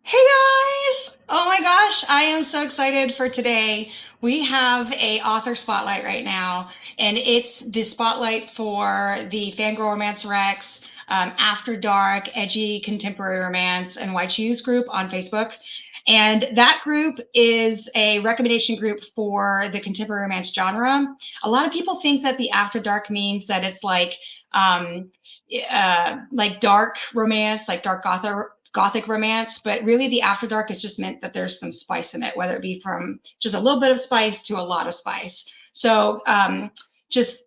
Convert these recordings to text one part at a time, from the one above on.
Hey guys! Oh my gosh, I am so excited for today. We have a author spotlight right now, and it's the spotlight for the FanGrrrl Romance Rex After Dark, Edgy Contemporary Romance and Why Choose group on Facebook. And that group is a recommendation group for the contemporary romance genre. A lot of people think that the After Dark means that it's um, like dark romance, like dark gothic romance, but really the After Dark is just meant that there's some spice in it, whether it be from just a little bit of spice to a lot of spice. So just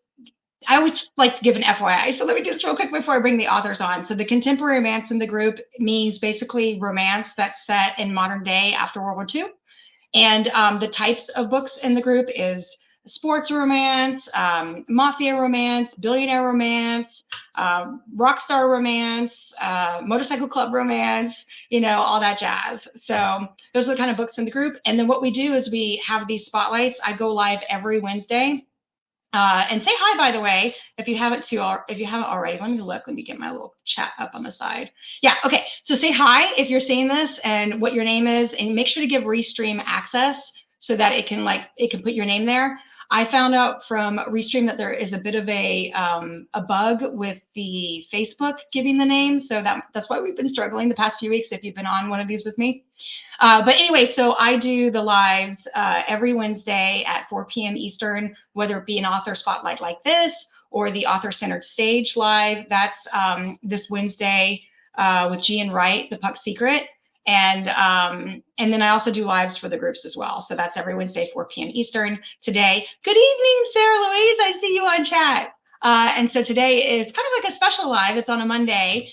I would like to give an FYI. So let me do this real quick before I bring the authors on. So the contemporary romance in the group means basically romance that's set in modern day after World War II. And the types of books in the group is sports romance, mafia romance, billionaire romance, rock star romance, motorcycle club romance, all that jazz. So those are the kind of books in the group. And then what we do is we have these spotlights. I go live every Wednesday. And say hi, by the way, if you haven't already. Let me look. Let me get my little chat up on the side. Yeah. Okay. So say hi if you're seeing this and what your name is, and make sure to give Restream access so that it can put your name there. I found out from Restream that there is a bit of a bug with the Facebook giving the name, so that's why we've been struggling the past few weeks. If you've been on one of these with me. But anyway, so I do the lives every Wednesday at 4 p.m. Eastern, whether it be an author spotlight like this or the author-centered stage live. That's this Wednesday with Gian Wright, The Puck Secret. And then I also do lives for the groups as well. So that's every Wednesday, 4 p.m. Eastern. Today, good evening, Sarah Louise. I see you on chat. And so today is kind of like a special live. It's on a Monday.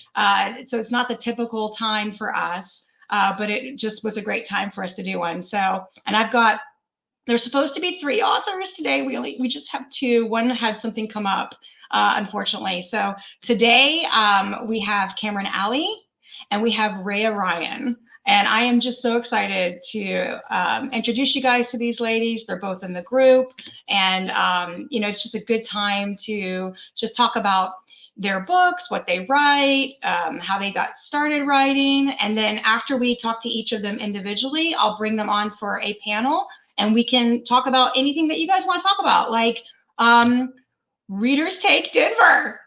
So it's not the typical time for us. But it just was a great time for us to do one. So, and there's supposed to be 3 authors today. We just have 2. One had something come up, unfortunately. So today we have Allie and we have Rhea Ryan. And I am just so excited to introduce you guys to these ladies. They're both in the group. And, it's just a good time to just talk about their books, what they write, how they got started writing. And then after we talk to each of them individually, I'll bring them on for a panel and we can talk about anything that you guys want to talk about, like Readers Take Denver.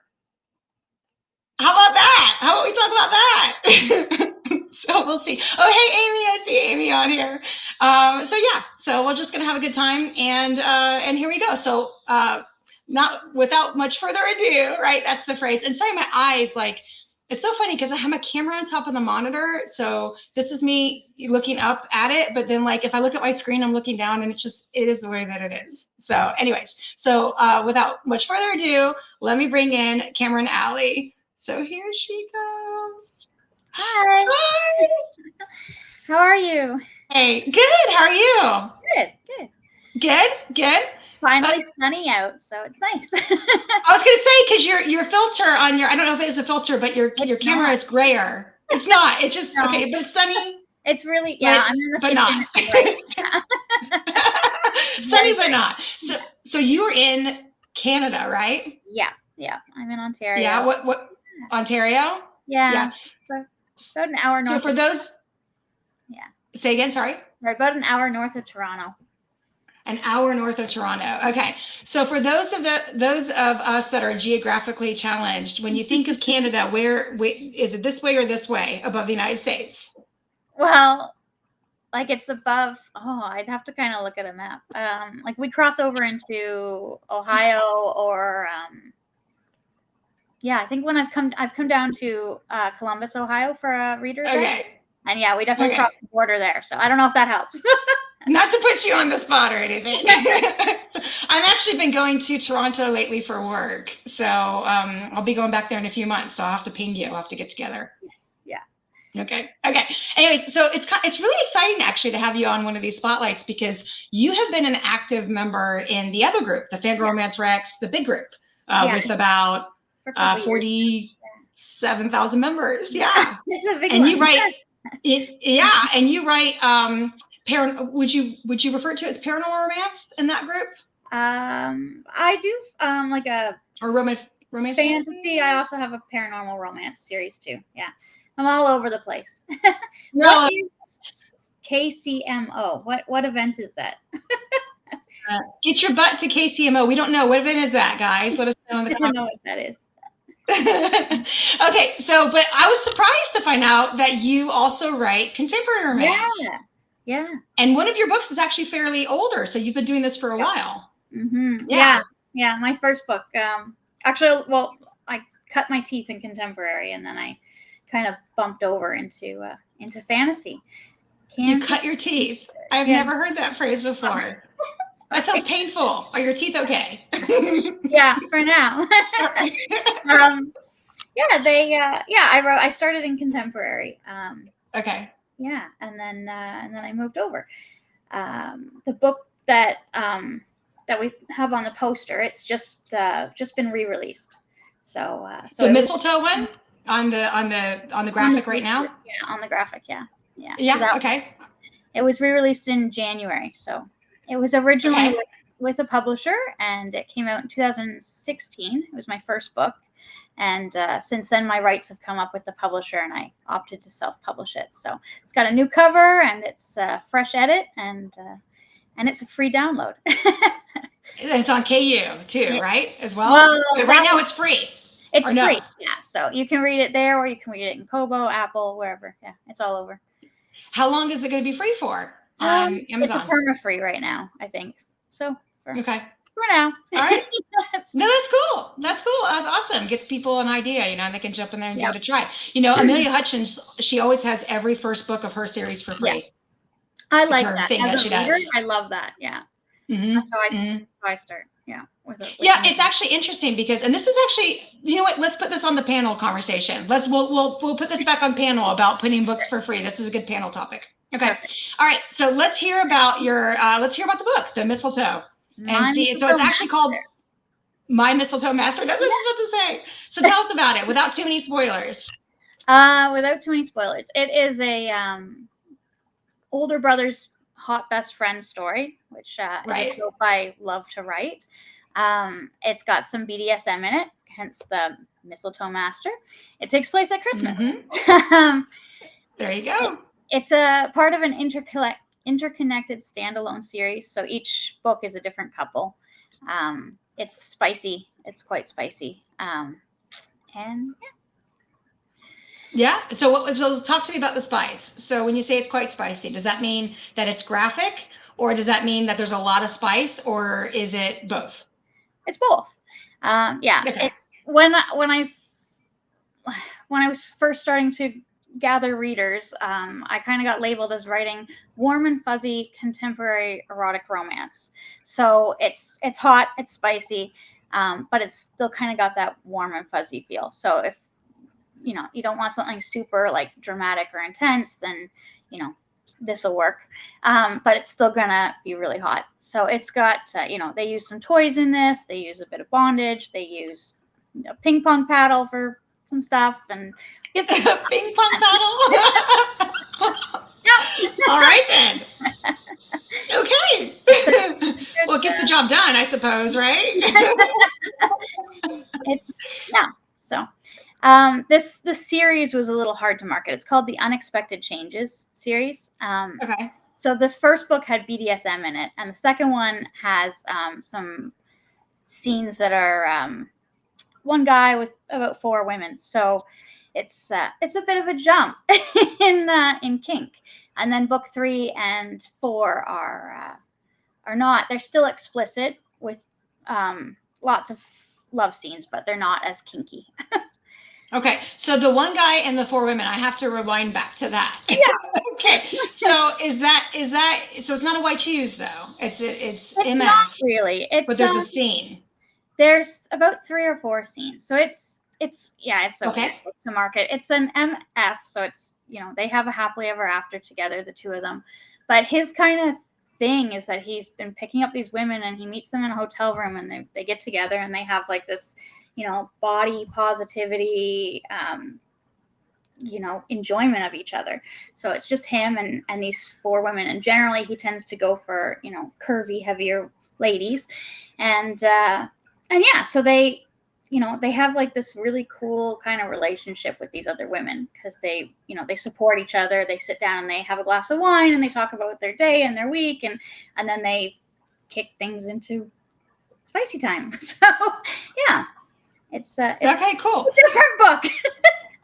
How about that? How about we talk about that? So we'll see. Oh, hey, Amy, I see Amy on here. So we're just going to have a good time. And here we go. So not without much further ado, right? That's the phrase. And sorry, my eyes, it's so funny because I have my camera on top of the monitor. So this is me looking up at it. But then if I look at my screen, I'm looking down and it is the way that it is. So anyways, without much further ado, let me bring in Allie. So here she goes. Hi. Hi. How are you? Hey, good. How are you? Good. Finally sunny out, so it's nice. I was gonna say because your filter on your, I don't know if it is a filter, but your camera is grayer. It's not. It's just no. Okay, but it's sunny. It's really I'm in the kitchen. Not. Right. Sunny, but not. So you're in Canada, right? Yeah. I'm in Ontario. Yeah. What? Ontario? Yeah. So about an hour north. So for those. Yeah. Say again. Sorry. We're about an hour north of Toronto. An hour north of Toronto. Okay. So for those of us that are geographically challenged, when you think of Canada, where is it, this way or this way above the United States? Well, it's above. I'd have to kind of look at a map. We cross over into Ohio or I think when I've come down to Columbus, Ohio for a reader day. And we definitely crossed the border there. So I don't know if that helps. Not to put you on the spot or anything. I've actually been going to Toronto lately for work. So I'll be going back there in a few months. So I'll have to ping you. We'll have to get together. Yes. Yeah. Okay. Anyways, so it's really exciting actually to have you on one of these spotlights because you have been an active member in the other group, the FanGrrrl Romance Rex, the big group, with about 47,000 members. Yeah. It's a big and one. You write and you write would you refer to it as paranormal romance in that group? I do or romance fantasy. I also have a paranormal romance series too. Yeah. I'm all over the place. No, What is KCMO? What event is that? get your butt to KCMO. We don't know. What event is that, guys? Let us know in the I don't know what that is. Okay, so but I was surprised to find out that you also write contemporary romance. Yeah. And one of your books is actually fairly older, so you've been doing this for a while. Yeah. My first book. Actually, well, I cut my teeth in contemporary, and then I kind of bumped over into fantasy. You cut your teeth. I've never heard that phrase before. That sounds painful. Are your teeth okay? Yeah, for now. I started in contemporary. Okay. Yeah, and then I moved over. The book that we have on the poster, it's just been re-released. So the mistletoe one on the graphic right now. Yeah, on the graphic. Yeah. Yeah. So okay. It was re-released in January. So it was originally with a publisher, and it came out in 2016. It was my first book. And since then, my rights have come up with the publisher, and I opted to self-publish it. So it's got a new cover, and it's a fresh edit, and it's a free download. And it's on KU too, right? As well. Well, right now it's free. It's free. Yeah. So you can read it there, or you can read it in Kobo, Apple, wherever. Yeah, it's all over. How long is it going to be free for on Amazon? It's a perma-free right now, I think. So okay. For now. All right. No, that's cool. That's cool. That's awesome. Gets people an idea, and they can jump in there and give it a try. Amelia Hutchins, she always has every first book of her series for free. Yeah. I like that. As a reader, I love that. Yeah. That's how I start. Yeah. It's actually interesting because, and this is actually, you know what? Let's put this on the panel conversation. We'll put this back on panel about putting books for free. This is a good panel topic. Okay. Perfect. All right. So let's hear about the book, The Mistletoe. And see, so it's actually called My Mistletoe Master. That's what I was about to say. So tell us about it without too many spoilers. Without too many spoilers. It is a older brother's hot best friend story, which is a trope I love to write. It's got some BDSM in it, hence the Mistletoe Master. It takes place at Christmas. There you go. It's a part of an interconnected standalone series, so each book is a different couple. It's spicy. It's quite spicy. And So talk to me about the spice. So when you say it's quite spicy, does that mean that it's graphic, or does that mean that there's a lot of spice, or is it both? It's both. It's when I was first starting to gather readers, I kind of got labeled as writing warm and fuzzy contemporary erotic romance. So it's hot, it's spicy, but it's still kind of got that warm and fuzzy feel. So if you don't want something super like dramatic or intense, then this will work. But it's still gonna be really hot. So it's got they use some toys in this. They use a bit of bondage. They use a ping pong paddle for some stuff, and it's a ping pong paddle. All right then. Okay. Well, it gets the job done, I suppose, right? So this series was a little hard to market. It's called the Unexpected Changes series. Okay. So this first book had BDSM in it, and the second one has some scenes that are one guy with about 4 women. So it's a bit of a jump in kink. And then book 3 and 4 are not. They're still explicit with lots of love scenes, but they're not as kinky. Okay, so the one guy and the 4 women, I have to rewind back to that. Yeah. Okay, so is that so it's not a white choose though? It's MF. Not really. But there's a scene. There's about 3 or 4 scenes. So it's so okay to market. It's an MF, so it's they have a happily ever after together, the 2 of them. But his kind of thing is that he's been picking up these women, and he meets them in a hotel room, and they get together, and they have like this body positivity, enjoyment of each other. So it's just him and these 4 women, and generally he tends to go for curvy, heavier ladies, and so they you know, they have like this really cool kind of relationship with these other women because they, you know, they support each other. They sit down and they have a glass of wine and they talk about their day and their week, and then they kick things into spicy time. So yeah, it's Okay, cool. a different book.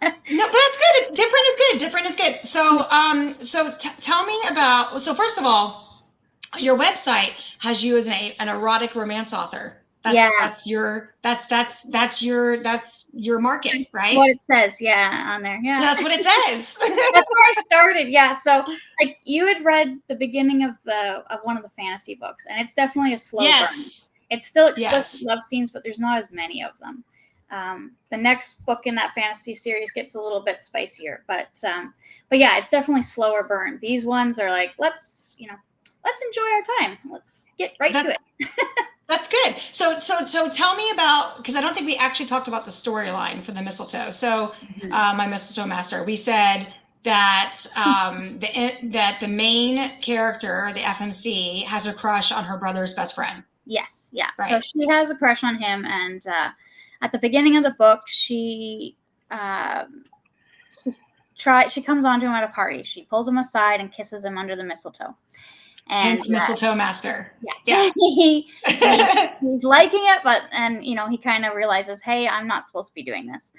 No, but that's good. It's different is good. Different is good. So, tell me about. So, first of all, your website has you as an erotic romance author. That's your market, right? What it says, yeah, on there, yeah. That's what it says. That's where I started, yeah. So, like, you had read the beginning of one of the fantasy books, and it's definitely a slow burn. It's still explicit love scenes, but there's not as many of them. The next book in that fantasy series gets a little bit spicier, but yeah, it's definitely slower burn. These ones are like, let's enjoy our time. Let's get right to it. That's good. So tell me about, because I don't think we actually talked about the storyline for the Mistletoe. So my Mistletoe Master, we said that that the main character, the FMC, has a crush on her brother's best friend. Yes, yeah. Right. So she has a crush on him, and at the beginning of the book, she comes onto him at a party. She pulls him aside and kisses him under the mistletoe. And hence Mistletoe Master. Yeah. He's liking it, and he kind of realizes, hey, I'm not supposed to be doing this.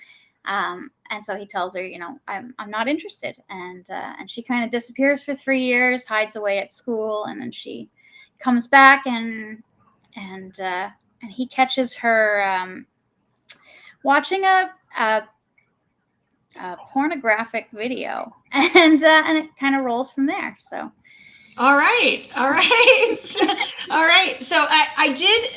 And so he tells her, I'm not interested. And she kind of disappears for 3 years, hides away at school, and then she comes back and he catches her watching a pornographic video, and it kind of rolls from there. So. All right. All right. So I did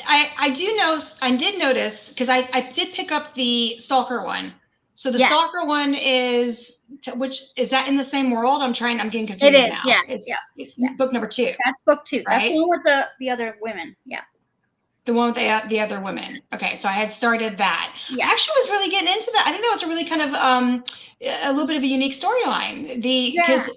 notice, because I did pick up the Stalker one. So the Stalker one is, which is that in the same world? I'm getting confused. It is, now. Yeah. It's book number 2. That's book 2. Right? That's the one with the other women. Yeah. The one with the other women. Okay, so I had started that. Yeah. I actually was really getting into that. I think that was a really kind of a little bit of a unique storyline. Because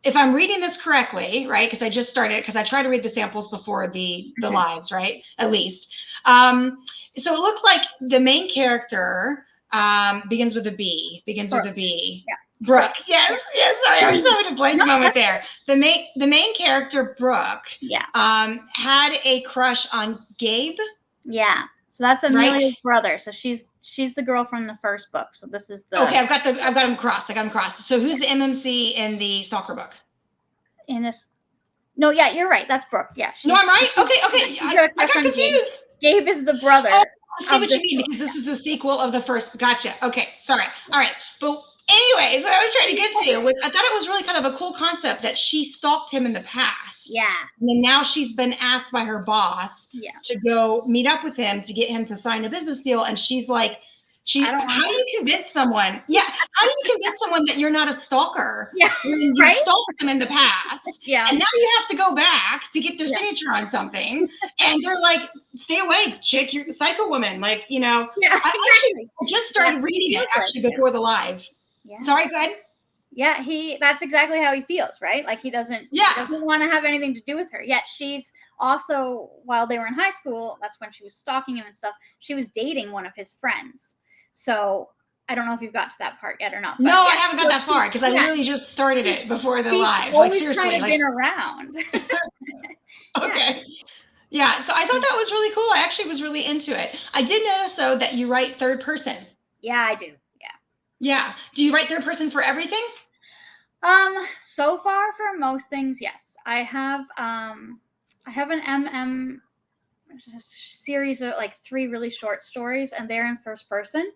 if I'm reading this correctly, right? Because I just started, because I try to read the samples before the lives, right? At least. So it looked like the main character begins with a B. Yeah. Brooke. Yes. Sorry, I was just having a blank moment there. The main character, Brooke, had a crush on Gabe. Yeah. So that's Amelia's brother. So she's the girl from the first book. So this is the. Okay, I've got them crossed. So who's the MMC in the Stalker book? In this. No, yeah, you're right. That's Brooke. Yeah. No, I'm right. Okay. I got confused. Gabe is the brother. Oh, I see what you mean, because this is the sequel of the first. Gotcha. Okay. Sorry. All right. But anyways, what I was trying to get to was, I thought it was really kind of a cool concept that she stalked him in the past. Yeah. And then now she's been asked by her boss to go meet up with him to get him to sign a business deal. And she's like, how do you convince someone? Yeah. How do you convince someone that you're not a stalker? Yeah. When you stalked them in the past. Yeah. And now you have to go back to get their signature on something. And they're like, stay away, chick, you're a psycho woman. Like, Yeah. I actually just started reading it before the live. Yeah. Sorry, go ahead. Yeah, that's exactly how he feels, right? Like he doesn't want to have anything to do with her. Yet she's also, while they were in high school, that's when she was stalking him and stuff, she was dating one of his friends. So I don't know if you've got to that part yet or not. No, I haven't got that far, because I literally just started it before the live. She's always kind of been around. Okay. Yeah, so I thought that was really cool. I actually was really into it. I did notice, though, that you write third person. Yeah, I do. Yeah. Do you write third person for everything? So far for most things, yes. I have an MM series of like 3 really short stories, and they're in first person.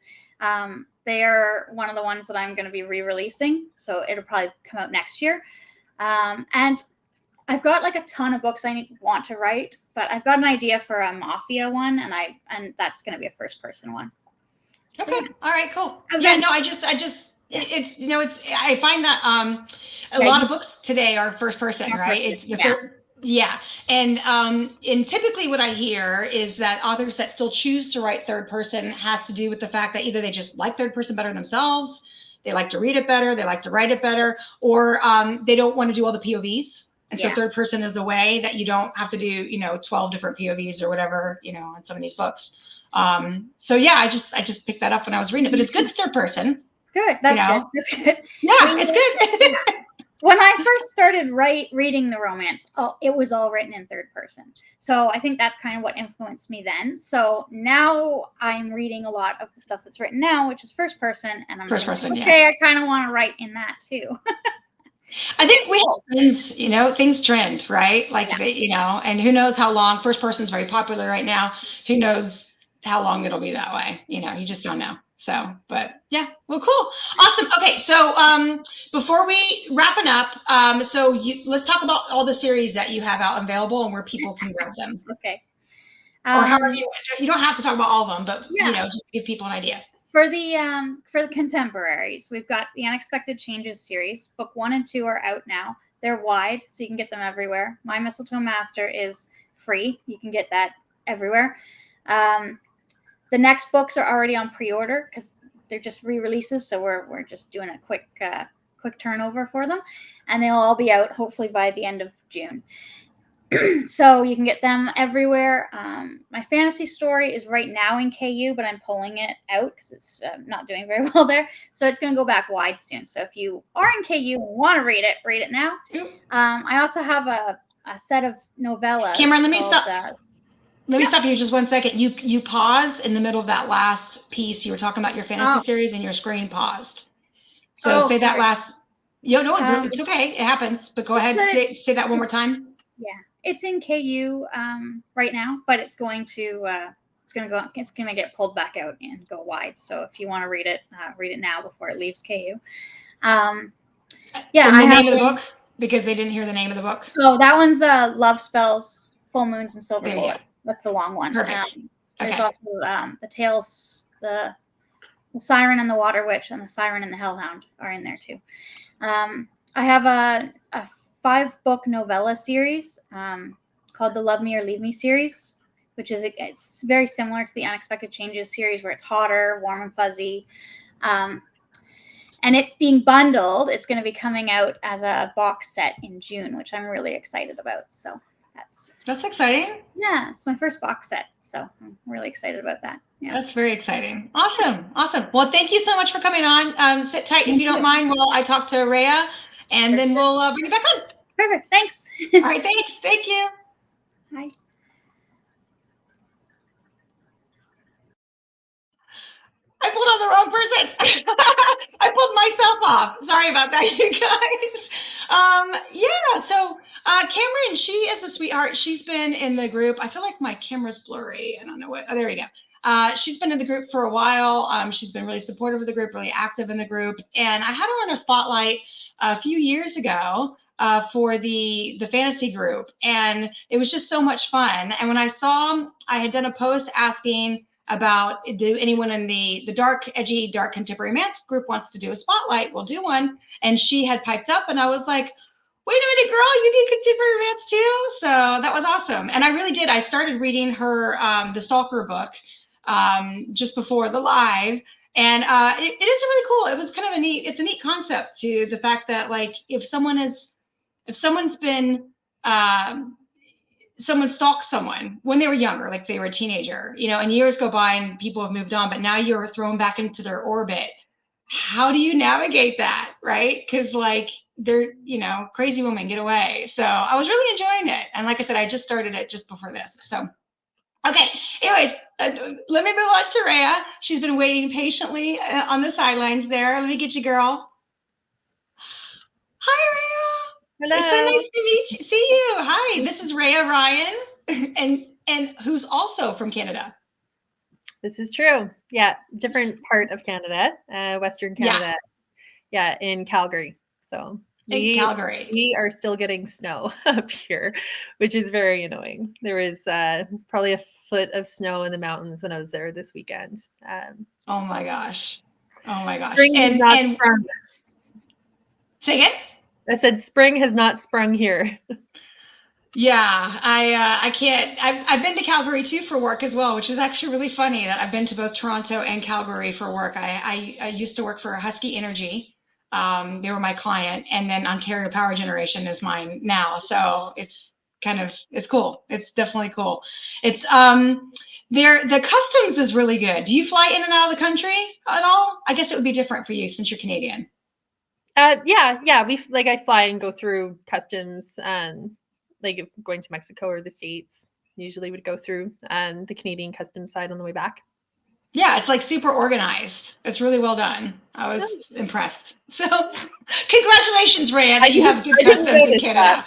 They're one of the ones that I'm going to be re-releasing, so it'll probably come out next year. And I've got like a ton of books I want to write, but I've got an idea for a mafia one, and that's going to be a first person one. Okay. All right, cool. Yeah, no, I find that a lot of books today are first person, right? And typically what I hear is that authors that still choose to write third person has to do with the fact that either they just like third person better themselves, they like to read it better, they like to write it better, or they don't want to do all the POVs. And so third person is a way that you don't have to do, 12 different POVs or whatever, in some of these books. So yeah, I just picked that up when I was reading it, but it's good third person. Good. That's good. That's good. Yeah, it's good. Yeah. When I first started reading the romance, it was all written in third person. So I think that's kind of what influenced me then. So now I'm reading a lot of the stuff that's written now, which is first person. And I'm first thinking, person, okay, yeah. I kind of want to write in that too. I think we have things trend, right? Like, and who knows how long. First person is very popular right now. Who knows how long it'll be that way? You just don't know. So, but yeah, well, cool. Awesome. Okay. So, before we wrapping up, let's talk about all the series that you have out available and where people can grab them. Okay. Or however you don't have to talk about all of them, but, just to give people an idea. For the contemporaries, we've got the Unexpected Changes series. Book 1 and 2 are out now. They're wide, so you can get them everywhere. My Mistletoe Master is free. You can get that everywhere. The next books are already on pre-order because they're just re-releases, so we're just doing a quick turnover for them, and they'll all be out hopefully by the end of June. So you can get them everywhere. My fantasy story is right now in KU, but I'm pulling it out because it's not doing very well there. So it's going to go back wide soon. So if you are in KU and want to read it now. I also have a set of novellas. Cameron, let me stop. Let me stop you just 1 second. You paused in the middle of that last piece. You were talking about your fantasy series and your screen paused. So say that last. It's okay. It happens. But go ahead. Say that one more time. Yeah. It's in KU right now, but it's going to get pulled back out and go wide. So if you want to read it now before it leaves KU. And the name of the book, because they didn't hear the name of the book. Oh, that one's Love Spells, Full Moons, and Silver Bullets. That's the long one. Perfect. There's also the Tales, the Siren and the Water Witch, and the Siren and the Hellhound are in there too. I have a 5-book novella series called the Love Me or Leave Me series, which is it's very similar to the Unexpected Changes series, where it's hotter, warm and fuzzy, and it's being bundled. It's going to be coming out as a box set in June, which I'm really excited about. So that's exciting. Yeah, it's my first box set, so I'm really excited about that. Yeah, that's very exciting. Awesome. Well, thank you so much for coming on. Sit tight if you don't mind while I talk to Rhea. And then we'll bring you back on. Perfect. Thanks. All right. Thanks. Thank you. Bye. I pulled on the wrong person. I pulled myself off. Sorry about that, you guys. So Cameron, she is a sweetheart. She's been in the group. I feel like my camera's blurry. I don't know what. Oh, there we go. She's been in the group for a while. She's been really supportive of the group, really active in the group. And I had her on a spotlight a few years ago for the fantasy group, and it was just so much fun. And when I saw I had done a post asking about, do anyone in the dark, edgy, dark contemporary romance group wants to do a spotlight, we'll do one. And she had piped up, and I was like, wait a minute, girl, you do contemporary romance too? So that was awesome. And I really did. I started reading her the Stalker book just before the live. And it is really cool. It was kind of it's a neat concept to the fact that, like, if someone's been, someone stalks someone when they were younger, like they were a teenager, and years go by and people have moved on, but now you're thrown back into their orbit. How do you navigate that? Right. Cause like they're, crazy women get away. So I was really enjoying it. And like I said, I just started it just before this. So okay. Anyways, let me move on to Rhea. She's been waiting patiently on the sidelines there. Let me get you, girl. Hi, Rhea. Hello. It's so nice to see you. Hi, this is Rhea Ryan, and who's also from Canada. This is true. Yeah, different part of Canada, Western Canada. Yeah, in Calgary. So Calgary. We are still getting snow up here, which is very annoying. There was probably a foot of snow in the mountains when I was there this weekend. Oh my gosh. Spring has not sprung. Say again? I said spring has not sprung here. Yeah, I can't. I've been to Calgary too for work as well, which is actually really funny that I've been to both Toronto and Calgary for work. I used to work for Husky Energy. They were my client, and then Ontario Power Generation is mine now. So it's it's cool. It's definitely cool. It's the customs is really good. Do you fly in and out of the country at all? I guess it would be different for you since you're Canadian. Yeah. I fly and go through customs, like if going to Mexico or the States, usually would go through the Canadian customs side on the way back. Yeah, it's like super organized. It's really well done. I was Nice. impressed. So, congratulations, Rhea, that you have good customs in Canada.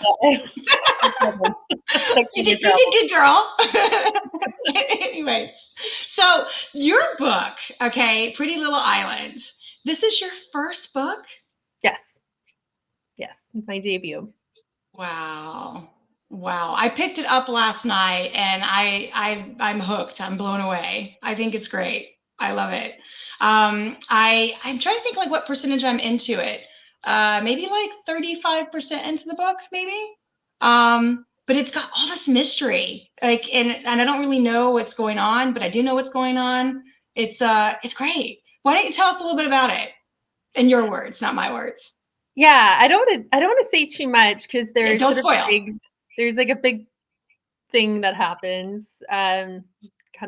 You did good, girl. Anyways, so your book, okay, Pretty Little Island. This is your first book? Yes, my debut. Wow. I picked it up last night and I'm hooked. I'm blown away. I think it's great. I love it. I'm trying to think like what percentage I'm into it. Maybe like 35% into the book, maybe. But it's got all this mystery. Like and I don't really know what's going on, but I do know what's going on. It's great. Why don't you tell us a little bit about it? In your words, not my words. Yeah, I don't want to say too much because there's don't sort of spoil. There's like a big thing that happens, kind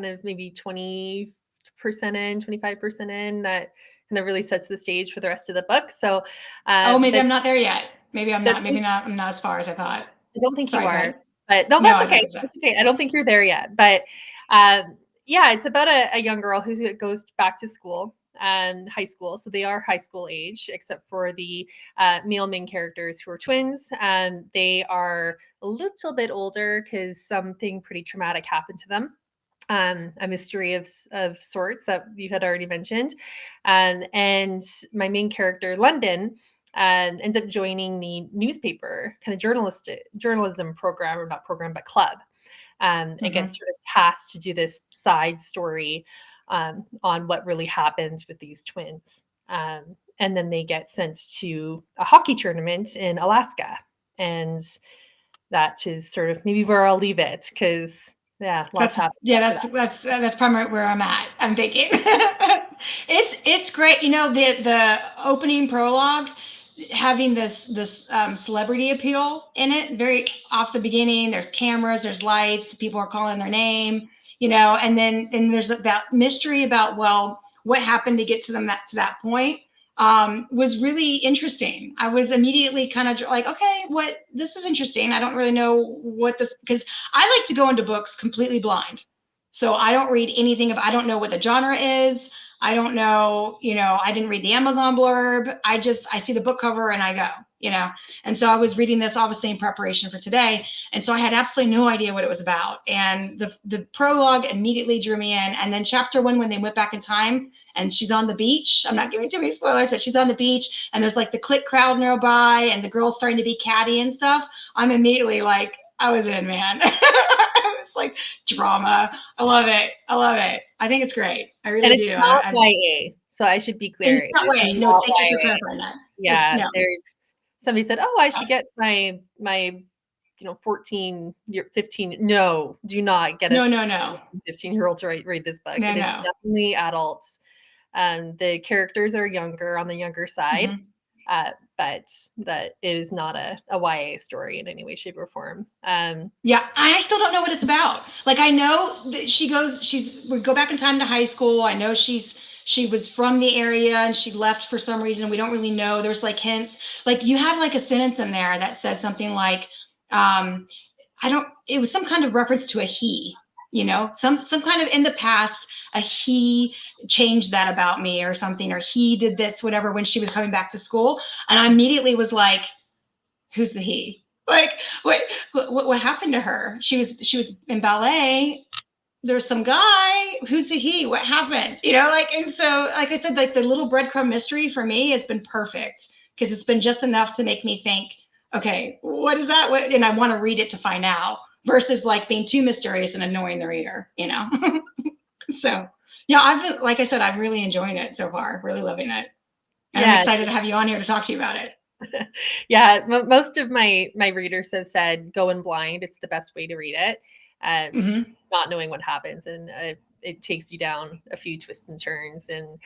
of maybe 20% in, 25% in, that kind of really sets the stage for the rest of the book. So, maybe I'm not there yet. Maybe I'm not. Maybe not. I'm not as far as I thought. I don't think Sorry, you are, but no, that's okay. That's okay. I don't think you're there yet, but yeah, it's about a young girl who goes back to school. High school. So they are high school age, except for the male main characters who are twins. They are a little bit older because something pretty traumatic happened to them. A mystery of sorts that you had already mentioned. And my main character, London, ends up joining the newspaper kind of journalism program, or not program, but club. And gets sort of tasked to do this side story on what really happened with these twins. And then they get sent to a hockey tournament in Alaska. And that is sort of maybe where I'll leave it, because lots happen. Yeah, that's probably where I'm at. I'm thinking it's great. You know, the opening prologue having this celebrity appeal in it, very off the beginning. There's cameras, there's lights, people are calling their name, you know, and then there's that mystery about, well, what happened to get to them to that point. Was really interesting. I was immediately kind of like, okay, this is interesting. I don't really know what this, because I like to go into books completely blind. So I don't read anything I don't know what the genre is. I don't know, I didn't read the Amazon blurb. I see the book cover and I go, And so I was reading this obviously in preparation for today. And so I had absolutely no idea what it was about. And the prologue immediately drew me in. And then chapter 1, when they went back in time and she's on the beach, I'm not giving too many spoilers, but she's on the beach and there's like the click crowd nearby and the girl's starting to be catty and stuff. I'm immediately like, I was in, man. It's like drama. I love it. I think it's great. I really do. It's not YA, so I should be clear. It's not YA. No, thank you for clarifying that. Yeah, there's somebody said, "Oh, I should get my 14, 15." No, do not get a 15-year-old to read this book. It is definitely adults. The characters are younger, on the younger side. But that is not a YA story in any way, shape, or form. Yeah, I still don't know what it's about. Like, I know that we go back in time to high school. I know she was from the area and she left for some reason. We don't really know. There's like hints. Like you had like a sentence in there that said something like, it was some kind of reference to a he. Some kind of in the past, a he changed that about me or something, or he did this, whatever, when she was coming back to school. And I immediately was like, who's the he? Like, what happened to her? She was in ballet. There's some guy. Who's the he? What happened? And so, like I said, like the little breadcrumb mystery for me has been perfect because it's been just enough to make me think, okay, what is that? And I want to read it to find out, versus like being too mysterious and annoying the reader, So yeah, like I said, I'm really enjoying it so far, really loving it. And I'm excited to have you on here to talk to you about it. Yeah, most of my readers have said go in blind. It's the best way to read it, not knowing what happens, and it takes you down a few twists and turns. And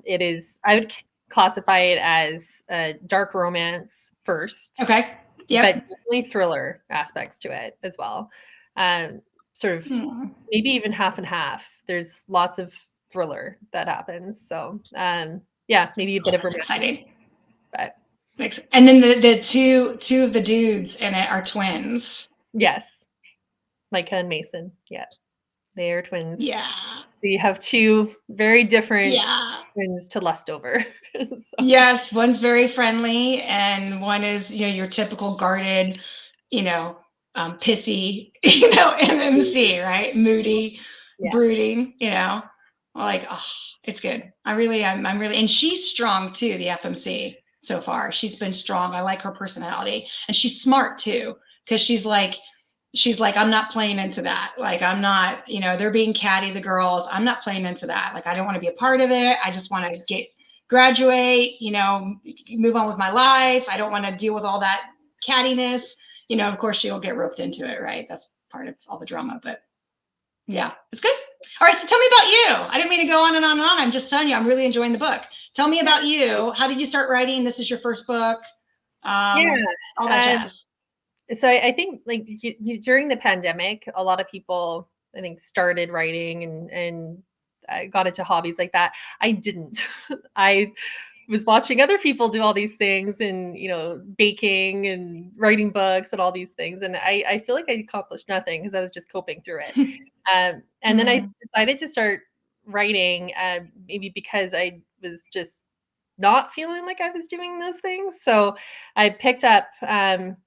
it is, I would classify it as a dark romance first. Okay. Yep. but definitely thriller aspects to it as well. Sort of maybe even half and half. There's lots of thriller that happens. So yeah, maybe a bit of That's exciting. But and then the two of the dudes in it are twins. yes, Micah and Mason. Yeah, they are twins. Yeah. So you have two very different Yeah. twins to lust over. So. Yes, one's very friendly, and one is, your typical guarded, pissy, MMC, right? Moody, Yeah. brooding, like, oh, it's good. I'm really, and she's strong too, the FMC so far. She's been strong. I like her personality, and she's smart too, because she's like, I'm not playing into that. Like, I'm not, they're being catty, the girls. I'm not playing into that. Like, I don't want to be a part of it. I just want to graduate, move on with my life. I don't want to deal with all that cattiness. Of course she'll get roped into it, right? That's part of all the drama, but yeah, it's good. All right, so tell me about you. I didn't mean to go on and on and on. I'm just telling you, I'm really enjoying the book. Tell me about you. How did you start writing? This is your first book. All that jazz. So I think like during the pandemic, a lot of people, I think, started writing and got into hobbies like that. I didn't. I was watching other people do all these things and, baking and writing books and all these things. And I feel like I accomplished nothing because I was just coping through it. And then I decided to start writing, maybe because I was just not feeling like I was doing those things. So I picked up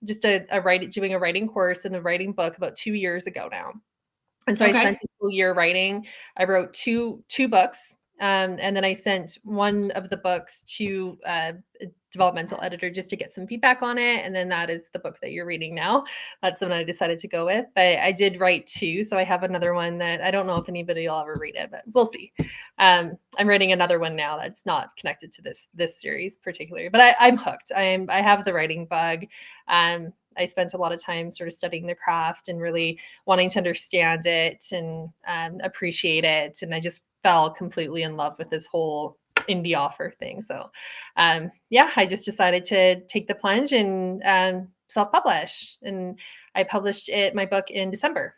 just doing a writing course and a writing book about 2 years ago now. And so I spent a full year writing. I wrote two books. And then I sent one of the books to a developmental editor just to get some feedback on it. And then that is the book that you're reading now. That's the one I decided to go with. But I did write two. So I have another one that I don't know if anybody will ever read it, but we'll see. I'm writing another one now that's not connected to this series particularly, but I'm hooked. I have the writing bug. I spent a lot of time sort of studying the craft and really wanting to understand it and appreciate it. And I just fell completely in love with this whole indie author thing. So yeah, I just decided to take the plunge and self-publish. And I published my book in December.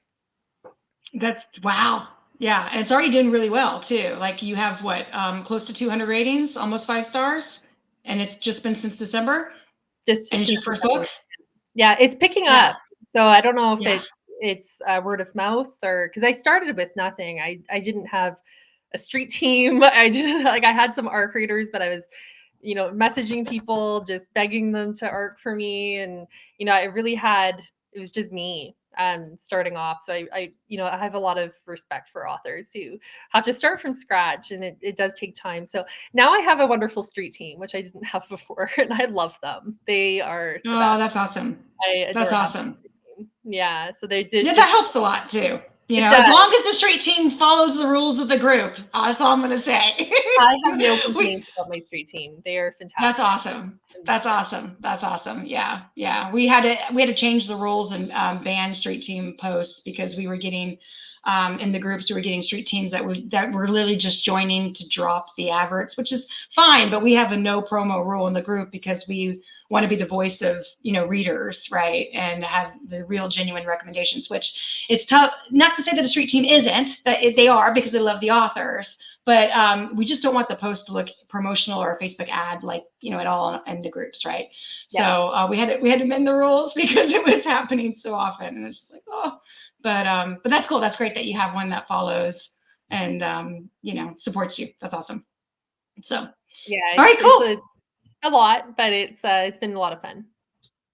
That's wow. Yeah. And it's already doing really well too. Like, you have what, close to 200 ratings, almost 5 stars. And it's just been since December. And it's your first book. Yeah, it's picking up. So I don't know if it's word of mouth or because I started with nothing. I didn't have a street team. I didn't I had some ARC readers, but I was, messaging people, just begging them to ARC for me. And, it was just me starting off. So I have a lot of respect for authors who have to start from scratch, and it does take time. So now I have a wonderful street team, which I didn't have before, and I love them. They are the best. That's awesome. That's awesome. Yeah. So they did. Yeah, that helps a lot too. As long as the street team follows the rules of the group, that's all I'm going to say. I have no complaints about my street team. They are fantastic. That's awesome. That's awesome. That's awesome. Yeah. Yeah. We had to change the rules and ban street team posts because we were getting in the groups, we were getting street teams that were literally just joining to drop the adverts, which is fine. But we have a no promo rule in the group because we want to be the voice of, readers, right? And have the real genuine recommendations, which it's tough, not to say that the street team isn't, that they are because they love the authors, but we just don't want the post to look promotional or a Facebook ad, like, at all in the groups, right? Yeah. So we had to amend the rules because it was happening so often. And it's just like, oh, but that's cool. That's great that you have one that follows and, supports you. That's awesome. So, yeah. All right, cool. A lot, but it's been a lot of fun.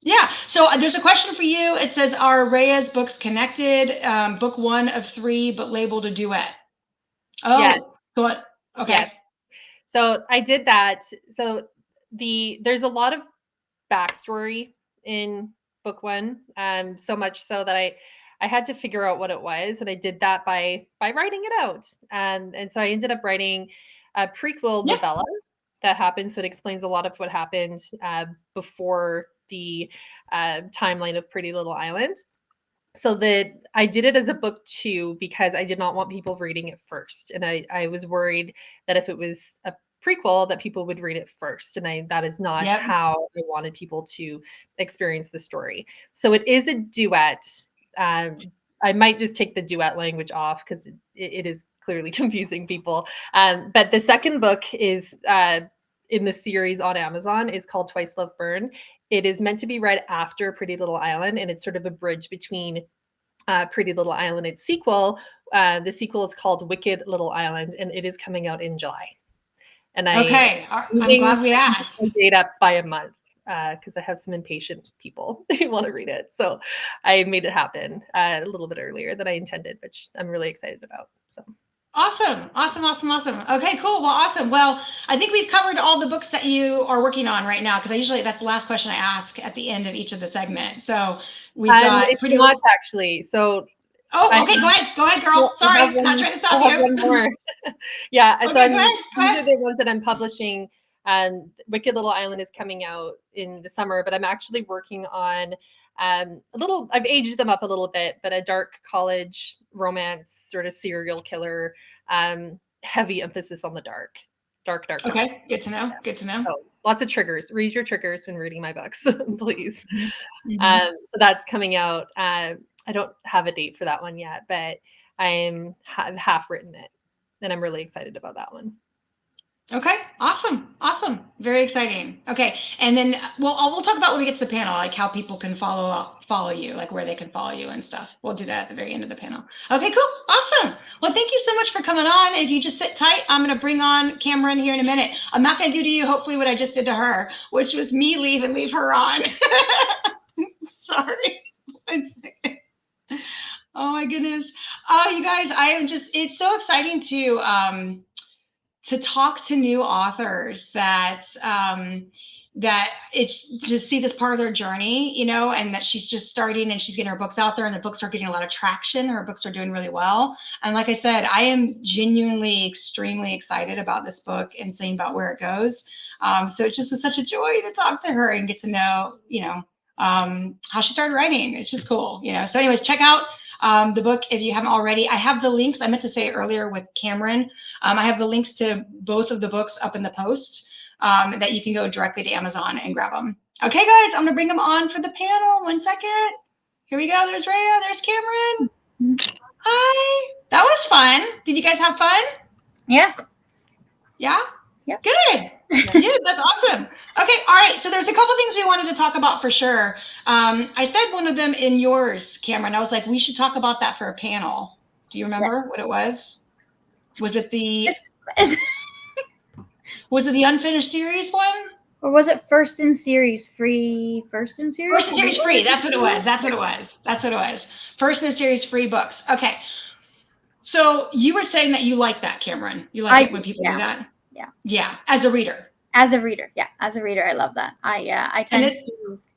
Yeah. So there's a question for you. It says, are Rhea's books connected? Book 1 of 3, but labeled a duet. Oh, yes. So okay. Yes. So I did that. So there's a lot of backstory in book 1. So much so that I had to figure out what it was. And I did that by writing it out. And so I ended up writing a prequel novella that happened. So it explains a lot of what happened before the timeline of Pretty Little Island. So that I did it as a book 2 because I did not want people reading it first. And I was worried that if it was a prequel, that people would read it first. And that is not how I wanted people to experience the story. So it is a duet. I might just take the duet language off because it is clearly confusing people. But the second book is in the series on Amazon is called Twice Love Burn. It is meant to be read after Pretty Little Island, and it's sort of a bridge between Pretty Little Island and its sequel. The sequel is called Wicked Little Island, and it is coming out in July. And I'm glad we asked. Date up by a month because I have some impatient people who want to read it. So I made it happen a little bit earlier than I intended, which I'm really excited about. So. Awesome. Okay, cool. Well, awesome. Well, I think we've covered all the books that you are working on right now, because that's the last question I ask at the end of each of the segments. So we've got it's not actually. So okay, go ahead, girl. Sorry, I'm not trying to stop you. One more. Yeah, okay, so go ahead. These are the ones that I'm publishing. Wicked Little Island is coming out in the summer, but I'm actually working on I've aged them up a little bit, but a dark college romance, sort of serial killer, heavy emphasis on the dark. Okay, good to know. So, lots of triggers. Read your triggers when reading my books, please. Mm-hmm. So that's coming out. I don't have a date for that one yet, but I've half written it, and I'm really excited about that one. Okay, awesome. Very exciting. Okay, and then we'll talk about when we get to the panel, like how people can follow you, like where they can follow you and stuff. We'll do that at the very end of the panel. Okay, cool, awesome. Well, thank you so much for coming on. If you just sit tight, I'm gonna bring on Cameron here in a minute. I'm not gonna do to you, hopefully, what I just did to her, which was me leave her on. Sorry. 1 second. Oh my goodness. Oh, you guys, it's so exciting to talk to new authors that it's just see this part of their journey, and that she's just starting and she's getting her books out there, and the books are getting a lot of traction. Her books are doing really well. And like I said, I am genuinely extremely excited about this book and seeing about where it goes. So it just was such a joy to talk to her and get to know, how she started writing. It's just cool, So anyways, check out the book if you haven't already. I have the links. I meant to say it earlier with Cameron. I have the links to both of the books up in the post that you can go directly to Amazon and grab them. Okay, guys, I'm going to bring them on for the panel. 1 second. Here we go. There's Rhea. There's Cameron. Hi. That was fun. Did you guys have fun? Yeah. Yeah? Yep. Good. Yeah, that's awesome. Okay. All right. So there's a couple things we wanted to talk about for sure. I said one of them in yours, Cameron. I was like, we should talk about that for a panel. Do you remember what it was? Was it the unfinished series one? Or was it first in series free? First in series free. That's what it was. First in series free books. Okay. So you were saying that you like that, Cameron. You like it when people do that? Yeah. As a reader, yeah. As a reader, I love that. I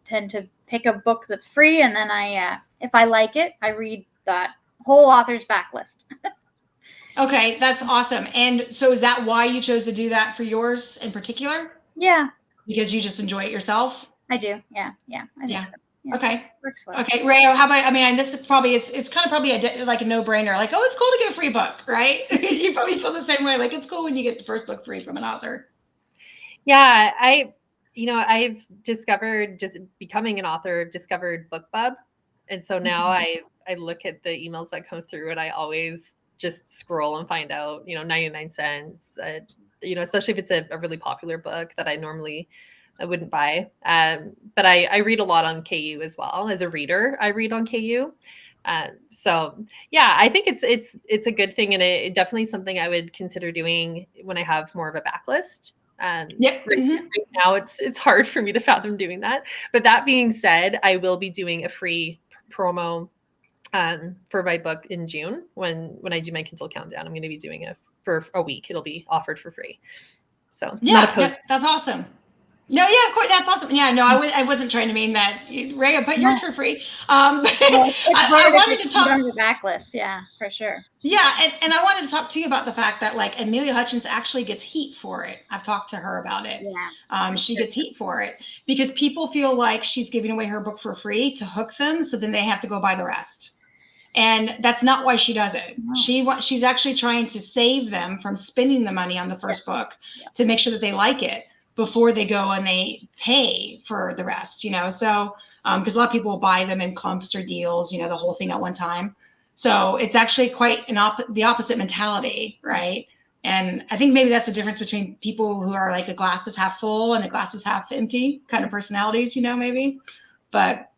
tend to pick a book that's free, and then if I like it, I read that whole author's backlist. Okay, that's awesome. And so is that why you chose to do that for yours in particular? Yeah. Because you just enjoy it yourself? I do. Yeah. I think so. Yeah. Okay. Works well. Okay, Rhea, how about, this is probably, it's kind of probably like a no-brainer. Like, oh, it's cool to get a free book, right? You probably feel the same way. Like, it's cool when you get the first book free from an author. Yeah, I've discovered, just becoming an author, discovered BookBub. And so now I look at the emails that come through, and I always just scroll and find out, 99 cents, especially if it's a really popular book that I wouldn't buy. But I read a lot on KU as well. As a reader, I read on KU. So yeah, I think it's a good thing. And it definitely something I would consider doing when I have more of a backlist. Right now it's hard for me to fathom doing that. But that being said, I will be doing a free promo for my book in June. When I do my Kindle countdown, I'm going to be doing it for a week. It'll be offered for free. So yeah, that's awesome. No, yeah, of course, that's awesome. Yeah, no, I wasn't trying to mean that. Rhea, put yours for free. I wanted to talk on the backlist. Yeah, for sure. Yeah, and I wanted to talk to you about the fact that like Amelia Hutchins actually gets heat for it. I've talked to her about it. Yeah. She gets heat for it because people feel like she's giving away her book for free to hook them, so then they have to go buy the rest. And that's not why she does it. No. She's actually trying to save them from spending the money on the first book to make sure that they like it before they go and they pay for the rest, you know? So, because a lot of people will buy them in clumps or deals, you know, the whole thing at one time. So it's actually quite the opposite mentality, right? And I think maybe that's the difference between people who are like a glass is half full and a glass is half empty kind of personalities, you know, maybe. But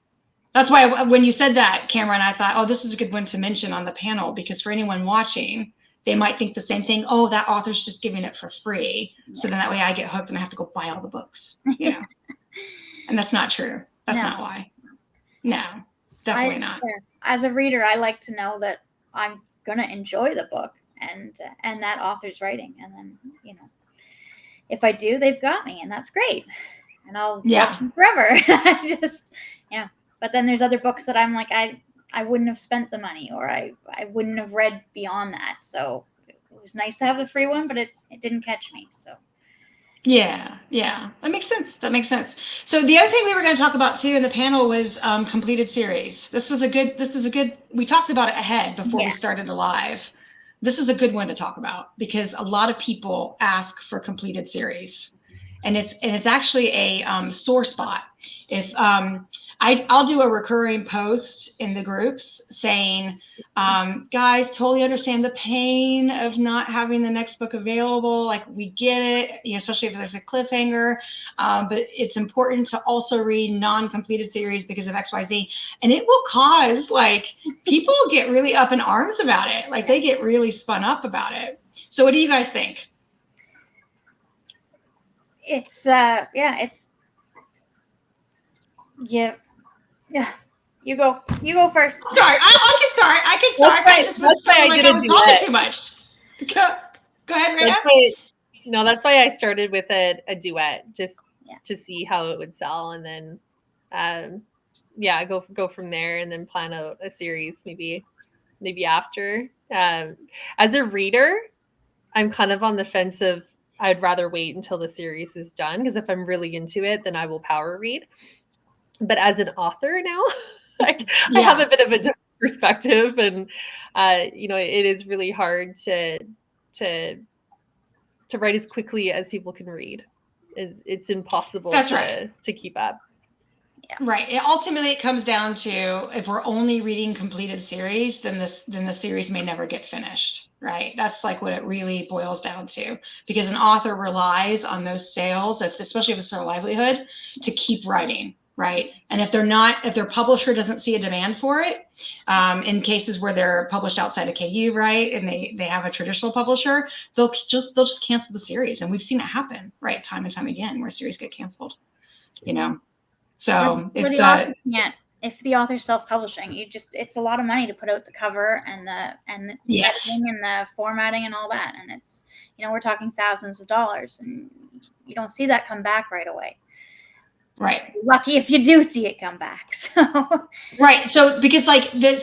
that's why when you said that, Cameron, I thought, oh, this is a good one to mention on the panel, because for anyone watching, they might think the same thing. Oh, that author's just giving it for free. So then that way I get hooked and I have to go buy all the books, you know? And that's not true. That's not why. No, definitely not. As a reader, I like to know that I'm going to enjoy the book and that author's writing. And then, you know, if I do, they've got me, and that's great. And I'll love them forever. But then there's other books that I'm like, I wouldn't have spent the money, or I wouldn't have read beyond that. So it was nice to have the free one, but it didn't catch me. So. Yeah. That makes sense. So the other thing we were going to talk about too in the panel was completed series. This is a good, we talked about it ahead before we started the live. This is a good one to talk about because a lot of people ask for completed series. And it's actually a sore spot. If I'll do a recurring post in the groups saying, guys, totally understand the pain of not having the next book available. Like, we get it, you know, especially if there's a cliffhanger. But it's important to also read non-completed series because of XYZ. And it will cause, like, people get really up in arms about it. Like, they get really spun up about it. So what do you guys think? It's you go first. Sorry, I can start. I just was feeling like I was talking too much. Go ahead, Rhea. That's why I started with a duet, just to see how it would sell, and then go from there, and then plan out a series maybe after. As a reader, I'm kind of on the fence of I'd rather wait until the series is done, because if I'm really into it, then I will power read. But as an author now, I have a bit of a different perspective, and it is really hard to write as quickly as people can read. It's impossible to keep up. Right. Ultimately, it comes down to, if we're only reading completed series, then the series may never get finished. Right. That's like what it really boils down to, because an author relies on those sales, especially if it's their livelihood, to keep writing. Right. And if their publisher doesn't see a demand for it, in cases where they're published outside of KU, right, and they have a traditional publisher, they'll just cancel the series. And we've seen it happen, right, time and time again, where series get canceled, you know. So if the author's self-publishing, it's a lot of money to put out the cover and the editing and the formatting and all that, and it's, you know, we're talking thousands of dollars, and you don't see that come back right away. Right. Lucky if you do see it come back. So right. So because like a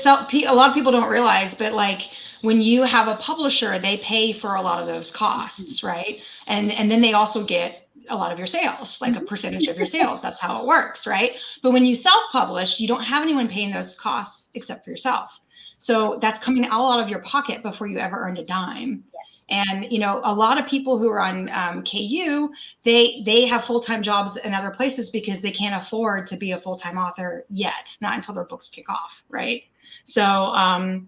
lot of people don't realize, but like when you have a publisher, they pay for a lot of those costs, right? And then they also get a lot of your sales, like a percentage of your sales. That's how it works, right? But when you self-publish, you don't have anyone paying those costs except for yourself. So that's coming all out of your pocket before you ever earned a dime. And, you know, a lot of people who are on KU, they have full-time jobs in other places because they can't afford to be a full-time author yet, not until their books kick off, right? So, I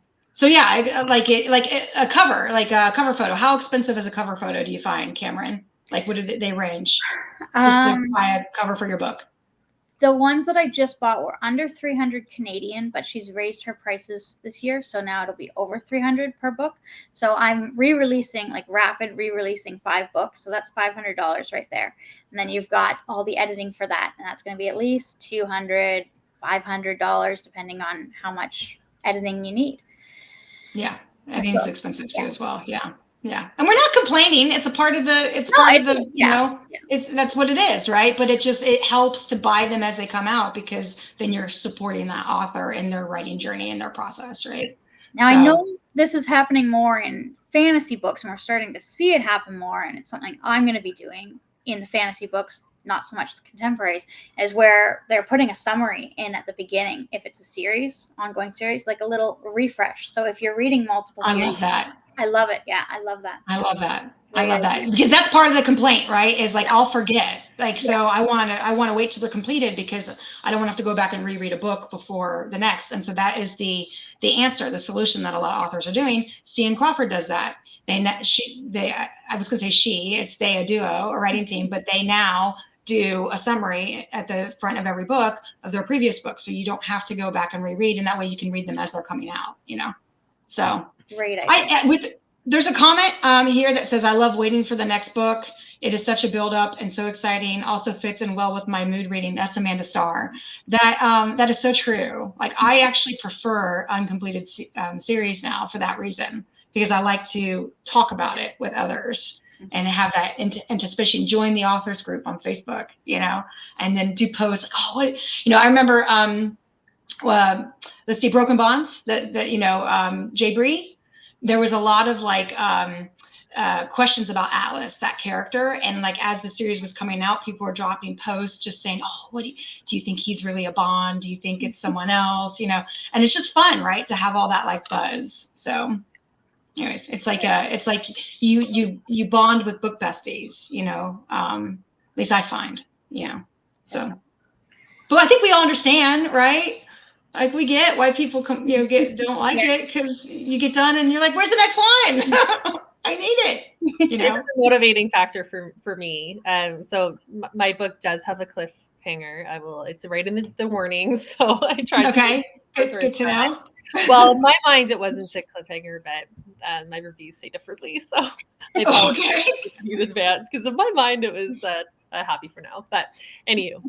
like a cover photo. How expensive is a cover photo, do you find, Cameron? Like, what did they range just to buy a cover for your book? The ones that I just bought were under 300 Canadian, but she's raised her prices this year, so now it'll be over 300 per book. So I'm rapid re-releasing 5 books, so that's $500 right there. And then you've got all the editing for that, and that's going to be at least $200, $500, depending on how much editing you need. Yeah, editing's expensive too as well. Yeah. And we're not complaining. It's a part of that's what it is, right? But it helps to buy them as they come out, because then you're supporting that author in their writing journey and their process, right? Now, I know this is happening more in fantasy books, and we're starting to see it happen more, and it's something I'm going to be doing in the fantasy books, not so much contemporaries, is where they're putting a summary in at the beginning. If it's a series, ongoing series, like a little refresh. So if you're reading multiple series, I love that. I love it. Yeah, I love that. I love that. I love that, because that's part of the complaint, right? Is like, I'll forget. Like, so I want to wait till they're completed, because I don't want to have to go back and reread a book before the next. And so that is the answer, the solution that a lot of authors are doing. C.M. Crawford does that. I was going to say it's they, a duo, a writing team, but they now do a summary at the front of every book of their previous book. So you don't have to go back and reread, and that way you can read them as they're coming out, So great idea. There's a comment here that says, I love waiting for the next book. It is such a build up and so exciting. Also fits in well with my mood reading. That's Amanda Starr. That is so true. Like, I actually prefer uncompleted series now for that reason, because I like to talk about it with others and have that anticipation. Join the authors group on Facebook, and then do posts like, oh, what, I remember, let's see, Broken Bonds, Jay Bree. There was a lot of questions about Atlas, that character. And like, as the series was coming out, people were dropping posts just saying, oh, what do you think he's really a Bond? Do you think it's someone else? And it's just fun, right? To have all that like buzz. So anyways, it's like you bond with book besties, at least I find, so, but I think we all understand, right? Like, we get why people don't like it, because you get done and you're like, where's the next one? I need it. It's a motivating factor for me. So my book does have a cliffhanger. It's right in the warnings, so I tried. Okay, good to know. Well, in my mind, it wasn't a cliffhanger, but my reviews say differently. So I apologize in advance, because in my mind it was happy for now. But anywho,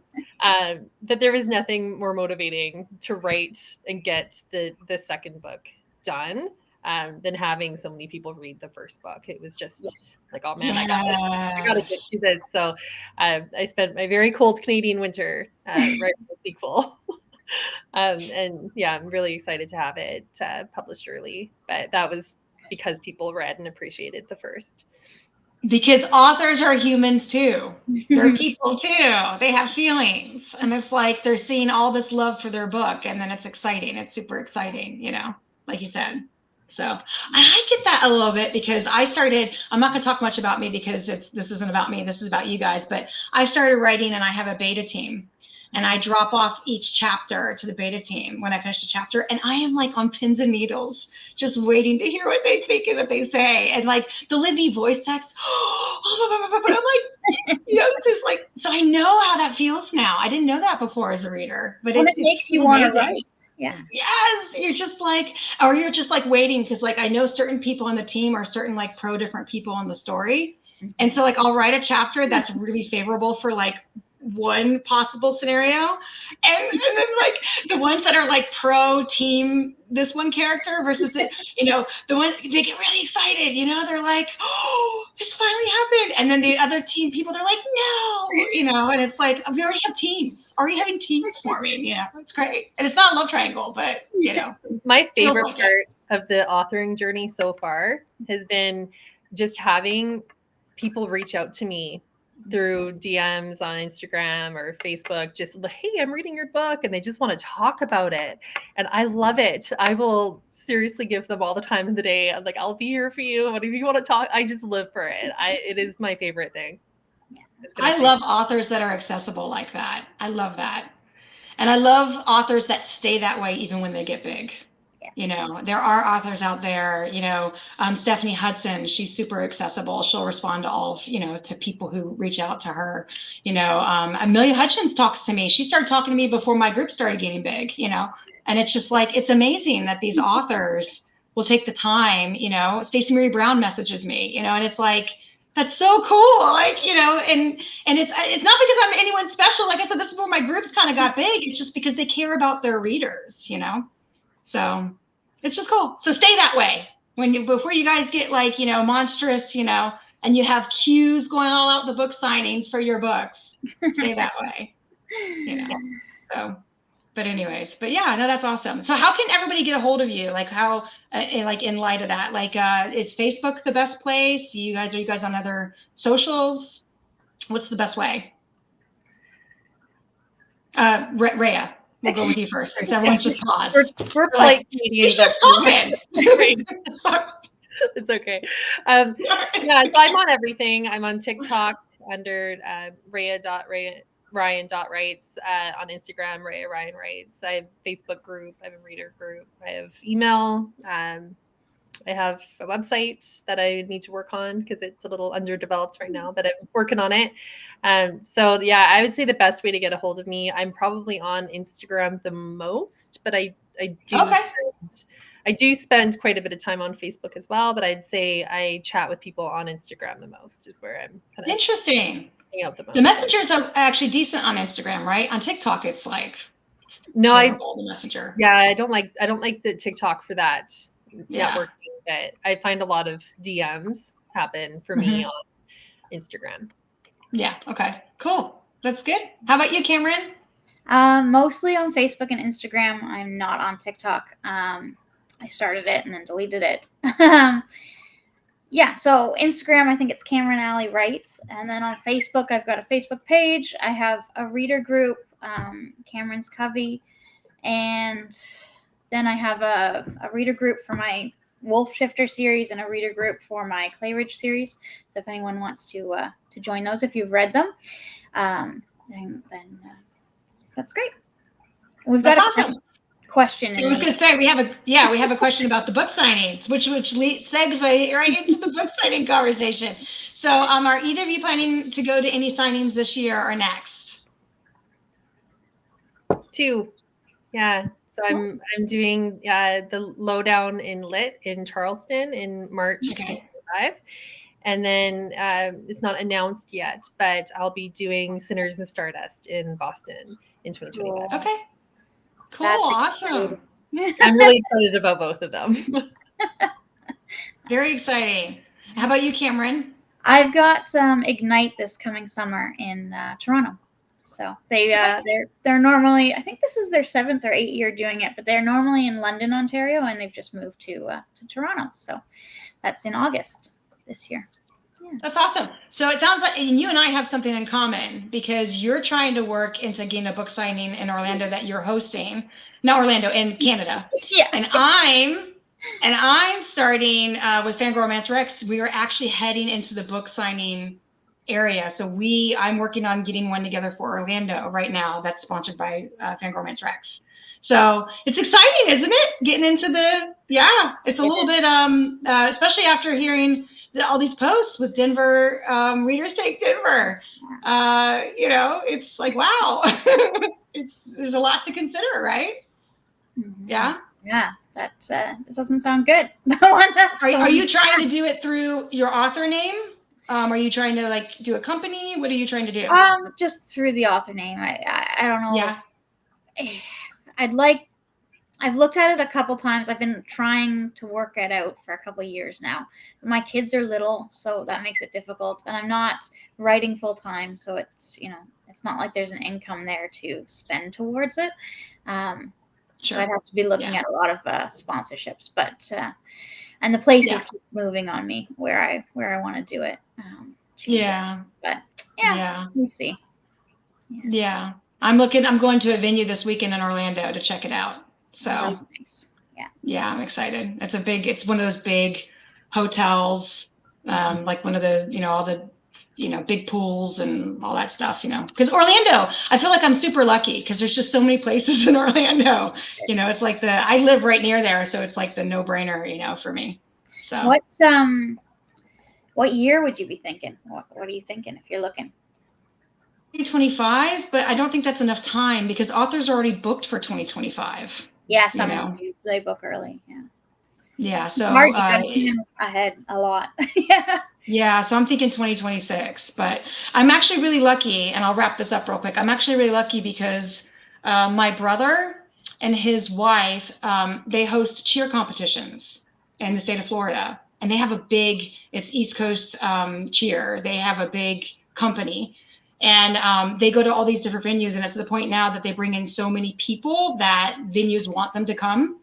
that there was nothing more motivating to write and get the second book done than having so many people read the first book. It was just like, oh man, I gotta get to this. So I spent my very cold Canadian winter writing the sequel. And yeah, I'm really excited to have it published early. But that was because people read and appreciated the first. Because authors are humans too. They're people too. They have feelings. And it's like, they're seeing all this love for their book, and then it's exciting. It's super exciting, like you said. So I get that a little bit, because I'm not going to talk much about me, because this isn't about me. This is about you guys. But I started writing, and I have a beta team. And I drop off each chapter to the beta team when I finish a chapter. And I am like on pins and needles, just waiting to hear what they think and what they say. And like the Libby voice text, I'm like, this is like, so I know how that feels now. I didn't know that before as a reader, but it makes you want to write. Yeah. Yes. You're just like waiting, because like, I know certain people on the team are certain like pro different people on the story. And so like, I'll write a chapter that's really favorable for like one possible scenario, and then like the ones that are like pro team this one character versus the one, they get really excited, they're like, oh, this finally happened. And then the other team people, they're like, no, and it's like, we already have teams having teams forming. It's great. And it's not a love triangle, but my favorite part of the authoring journey so far has been just having people reach out to me through DMs on Instagram or Facebook, just like, hey, I'm reading your book, and they just want to talk about it. And I love it. I will seriously give them all the time in the day. I'm like, I'll be here for you. What if you want to talk? I just live for it. It is my favorite thing. I love authors that are accessible like that. I love that. And I love authors that stay that way even when they get big. There are authors out there, Stephanie Hudson, she's super accessible. She'll respond to all of, to people who reach out to her. Amelia Hutchins talks to me. She started talking to me before my group started getting big, and it's just like, it's amazing that these authors will take the time. Stacey Marie Brown messages me, and it's like, that's so cool. Like, and it's not because I'm anyone special. Like I said, this is where my groups kind of got big. It's just because they care about their readers, So it's just cool. So stay that way before you guys get like, monstrous, and you have queues going all out the book signings for your books. Stay that way, So, but anyways, yeah, no, that's awesome. So how can everybody get a hold of you? Like how, in light of that, like, is Facebook the best place? Are you guys on other socials? What's the best way? Rhea, we'll go with you first, since everyone's just paused. We're polite Canadians. He's just talking. It's okay. Yeah, so I'm on everything. I'm on TikTok under Ryan.Writes, on Instagram, Rhea Ryan Writes. I have Facebook group. I have a reader group. I have email. I have a website that I need to work on because it's a little underdeveloped right now, but I'm working on it. So yeah, I would say the best way to get a hold of me, I'm probably on Instagram the most, but I do spend quite a bit of time on Facebook as well, but I'd say I chat with people on Instagram the most is where I'm kind of interesting. hanging out the most. The messengers are actually decent on Instagram, right? On TikTok, it's like the messenger. Yeah, I don't like the TikTok for that networking, but I find a lot of DMs happen for me on Instagram. Yeah. Okay. Cool. That's good. How about you, Cameron? Mostly on Facebook and Instagram. I'm not on TikTok. I started it and then deleted it. Yeah, so Instagram, I think it's Cameron Allie Writes. And then on Facebook, I've got a Facebook page. I have a reader group, Cameron's Covey. And then I have a reader group for my Wolf Shifter series and a reader group for my Clay Ridge series. So if anyone wants to join those, if you've read them, then that's great. We've got a question. I was going to say we have a question about the book signings, which segues right into the book signing conversation. So, are either of you planning to go to any signings this year or next? 2, yeah. So I'm doing the Lowdown in Lit in Charleston in March 2025. And then it's not announced yet, but I'll be doing Sinners and Stardust in Boston in 2025. Okay. Cool. Awesome. I'm really excited about both of them. Very exciting. How about you, Cameron? I've got Ignite this coming summer in Toronto. So they're normally, I think this is their 7th or 8th year doing it, but they're normally in London, Ontario, and they've just moved to Toronto. So that's in August this year. Yeah. That's awesome. So it sounds like you and I have something in common because you're trying to work into getting a book signing in Orlando that you're hosting. Not Orlando, in Canada. Yeah. And I'm starting with FanGrrrl Romance Rex. We are actually heading into the book signing area. So I'm working on getting one together for Orlando right now. That's sponsored by FanGrrrl Romance Rex. So it's exciting, isn't it? Getting into it's a little bit, especially after hearing all these posts with Denver, Readers Take Denver. It's like, wow, there's a lot to consider, right? Mm-hmm. Yeah. Yeah. That's it doesn't sound good. Are you trying to do it through your author name? Are you trying to do a company? What are you trying to do? Just through the author name. I don't know. Yeah. I've looked at it a couple times. I've been trying to work it out for a couple years now. My kids are little, so that makes it difficult. And I'm not writing full time, so it's not like there's an income there to spend towards it. So I'd have to be looking at a lot of sponsorships, but and the places keep moving on me where I want to do it. But we'll see. Yeah. I'm going to a venue this weekend in Orlando to check it out. So nice. Yeah, I'm excited. It's one of those big hotels, like one of those, all the, big pools and all that stuff, because Orlando, I feel like I'm super lucky because there's just so many places in Orlando. It's like I live right near there. So it's like the no brainer, for me. So what year would you be thinking? What are you thinking if you're looking? 2025, but I don't think that's enough time because authors are already booked for 2025. Yeah, some do. They book early. Yeah. Yeah. So hard, you gotta plan ahead a lot. Yeah. So I'm thinking 2026, but I'm actually really lucky, and I'll wrap this up real quick. I'm actually really lucky because my brother and his wife, they host cheer competitions in the state of Florida, and they have it's East Coast cheer. They have a big company. And they go to all these different venues, and it's to the point now that they bring in so many people that venues want them to come.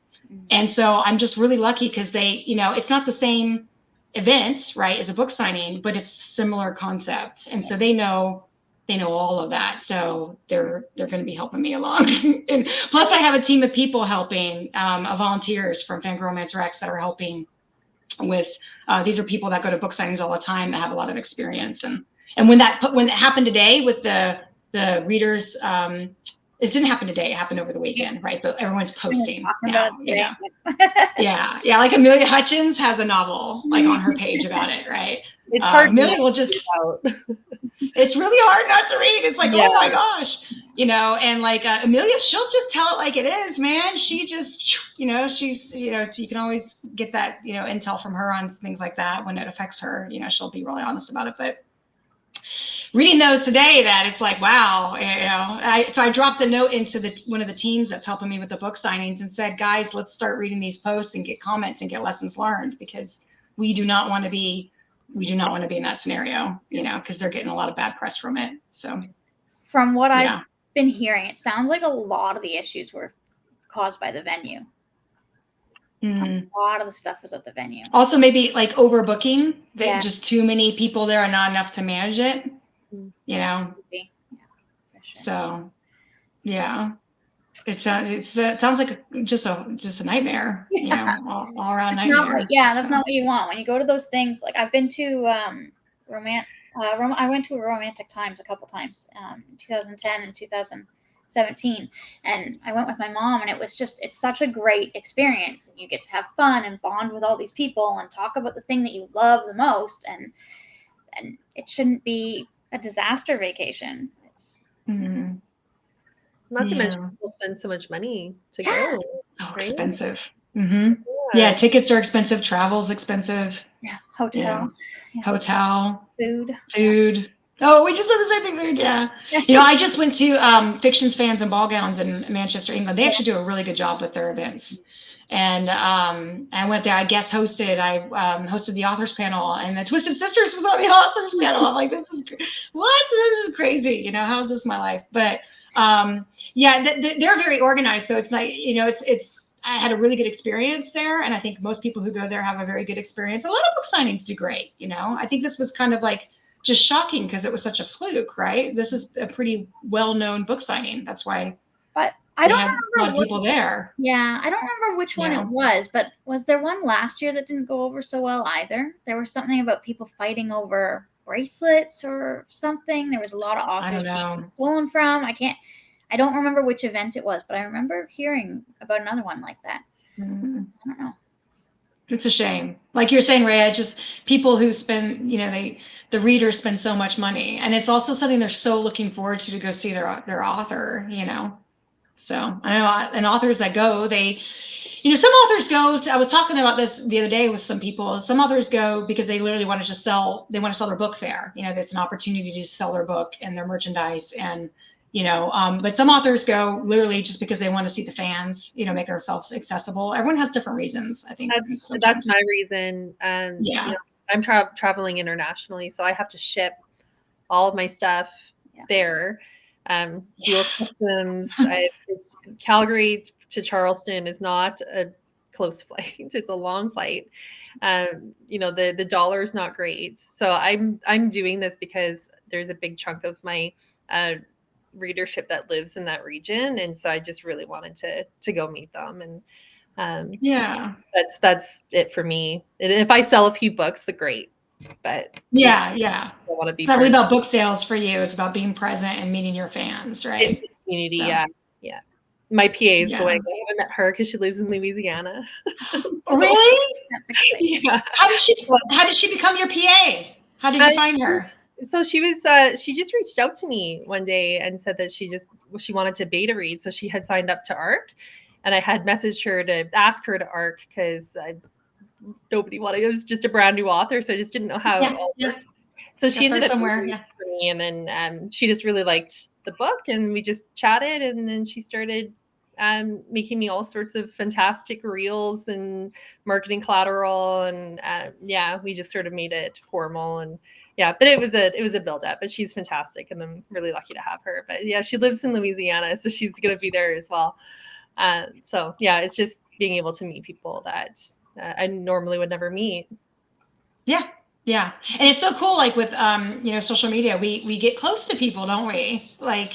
And so I'm just really lucky because they, it's not the same event, right, as a book signing, but it's similar concept. And so they know they know all of that. So they're going to be helping me along. And plus I have a team of people helping, volunteers from FanGrrrl Romance Rex that are helping with, these are people that go to book signings all the time that have a lot of experience. And when it happened today with the readers, it didn't happen today. It happened over the weekend, right? But everyone's posting now, yeah. Like Amelia Hutchins has a novel like on her page about it, right? It's hard. Amelia will just it's really hard not to read. It's like, oh my gosh, and like Amelia, she'll just tell it like it is, man. She just, she's, so you can always get that, intel from her on things like that when it affects her. She'll be really honest about it. But reading those today, that it's like, wow, so I dropped a note into one of the teams that's helping me with the book signings and said, guys, let's start reading these posts and get comments and get lessons learned, because we do not want to be in that scenario, because they're getting a lot of bad press from it. So from what I've been hearing, it sounds like a lot of the issues were caused by the venue. A lot of the stuff was at the venue. Also, maybe like overbooking, that just too many people there and not enough to manage it, Yeah, for sure. So it sounds like just a nightmare, all around nightmare. That's not what you want when you go to those things. Like I've been to I went to a Romantic Times a couple times, 2010 and 2017, and I went with my mom, and it's such a great experience. You get to have fun and bond with all these people and talk about the thing that you love the most, and it shouldn't be a disaster vacation. It's not to mention people spend so much money to go. So expensive. Tickets are expensive. Travel's expensive. Hotel. Food. Oh, we just said the same thing. Food. I just went to Fictions, Fans, and Ball Gowns in Manchester, England. They actually do a really good job with their events. And I went there. I guest hosted. I hosted the authors panel, and the Twisted Sisters was on the authors panel. I'm like, this is crazy. How is this my life? But they're very organized. So it's like, I had a really good experience there, and I think most people who go there have a very good experience. A lot of book signings do great. I think this was kind of like just shocking because it was such a fluke, right? This is a pretty well-known book signing. That's why. But I don't remember a lot of people there. Yeah, I don't remember which one it was, but was there one last year that didn't go over so well either? There was something about people fighting over bracelets or something. There was a lot of authors being stolen from. I don't remember which event it was, but I remember hearing about another one like that. I don't know. It's a shame. Like you're saying, Rhea, just people who spend, the readers spend so much money, and it's also something they're so looking forward to go see their author, So I know, and authors that go, some authors go I was talking about this the other day with some people. Some authors go because they literally want to sell their book there. It's an opportunity to sell their book and their merchandise, and but some authors go literally just because they want to see the fans, make themselves accessible. Everyone has different reasons, I think. That's my reason. And I'm traveling internationally, so I have to ship all of my stuff there. Dual customs. It's Calgary to Charleston is not a close flight. It's a long flight. The dollar is not great. So I'm doing this because there's a big chunk of my readership that lives in that region, and so I just really wanted to go meet them, and that's it for me. And if I sell a few books, great, but I want to be. It's not really about book sales for you. It's about being present and meeting your fans, right? It's the community. Yeah. My PA is going. I haven't met her because she lives in Louisiana. Really? That's exciting. Yeah. How did she become your PA? How did you find her? So she just reached out to me one day and said that she wanted to beta read. So she had signed up to ARC, and I had messaged her to ask her to ARC because nobody wanted, it was just a brand new author. So I just didn't know how it all worked. So she ended up somewhere for me, and then she just really liked the book, and we just chatted, and then she started making me all sorts of fantastic reels and marketing collateral, and we just sort of made it formal, and but it was a build up, but she's fantastic, and I'm really lucky to have her. But she lives in Louisiana, so she's gonna be there as well. It's just being able to meet people that I normally would never meet. Yeah. And it's so cool, like with social media, we get close to people, don't we? Like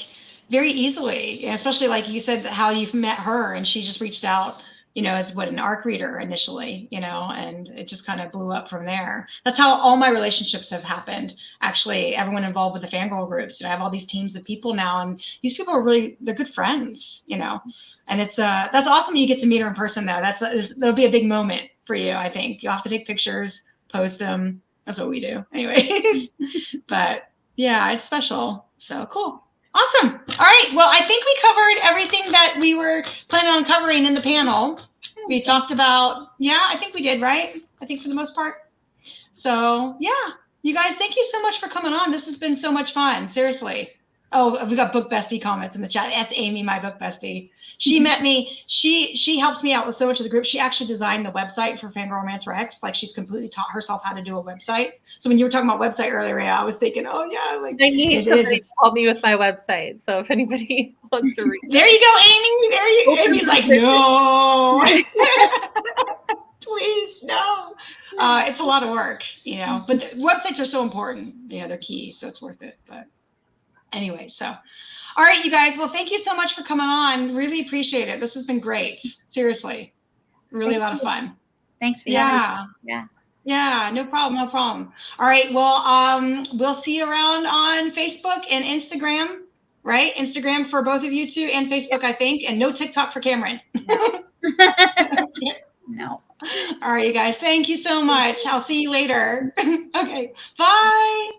very easily. And especially like you said how you've met her and she just reached out, as an ARC reader initially, and it just kind of blew up from there. That's how all my relationships have happened. Actually, everyone involved with the FanGrrrl groups. I have all these teams of people now, and these people are they're good friends, and it's that's awesome. You get to meet her in person though. That'll be a big moment for you. I think you'll have to take pictures, post them. That's what we do anyways. But yeah, it's special. So cool. Awesome. All right. Well, I think we covered everything that we were planning on covering in the panel. We talked about, I think we did, right? I think for the most part. So yeah, you guys, thank you so much for coming on. This has been so much fun. Seriously. Oh, we got book bestie comments in the chat. That's Amy, my book bestie. She met me. She helps me out with so much of the group. She actually designed the website for FanGrrrl Romance Rex. Like she's completely taught herself how to do a website. So when you were talking about website earlier, Rhea, I was thinking, oh yeah, like I need somebody to help me with my website. So if anybody wants to read, there you go, Amy. Amy's like, no. Please, no. It's a lot of work, but the websites are so important. They're key, so it's worth it. But anyway, so all right, you guys. Well, thank you so much for coming on. Really appreciate it. This has been great. Seriously, really a lot of fun. Thanks for having me. Yeah, no problem. All right, well, we'll see you around on Facebook and Instagram, right? Instagram for both of you two and Facebook, I think, and no TikTok for Cameron. No. All right, you guys. Thank you so much. I'll see you later. Okay. Bye.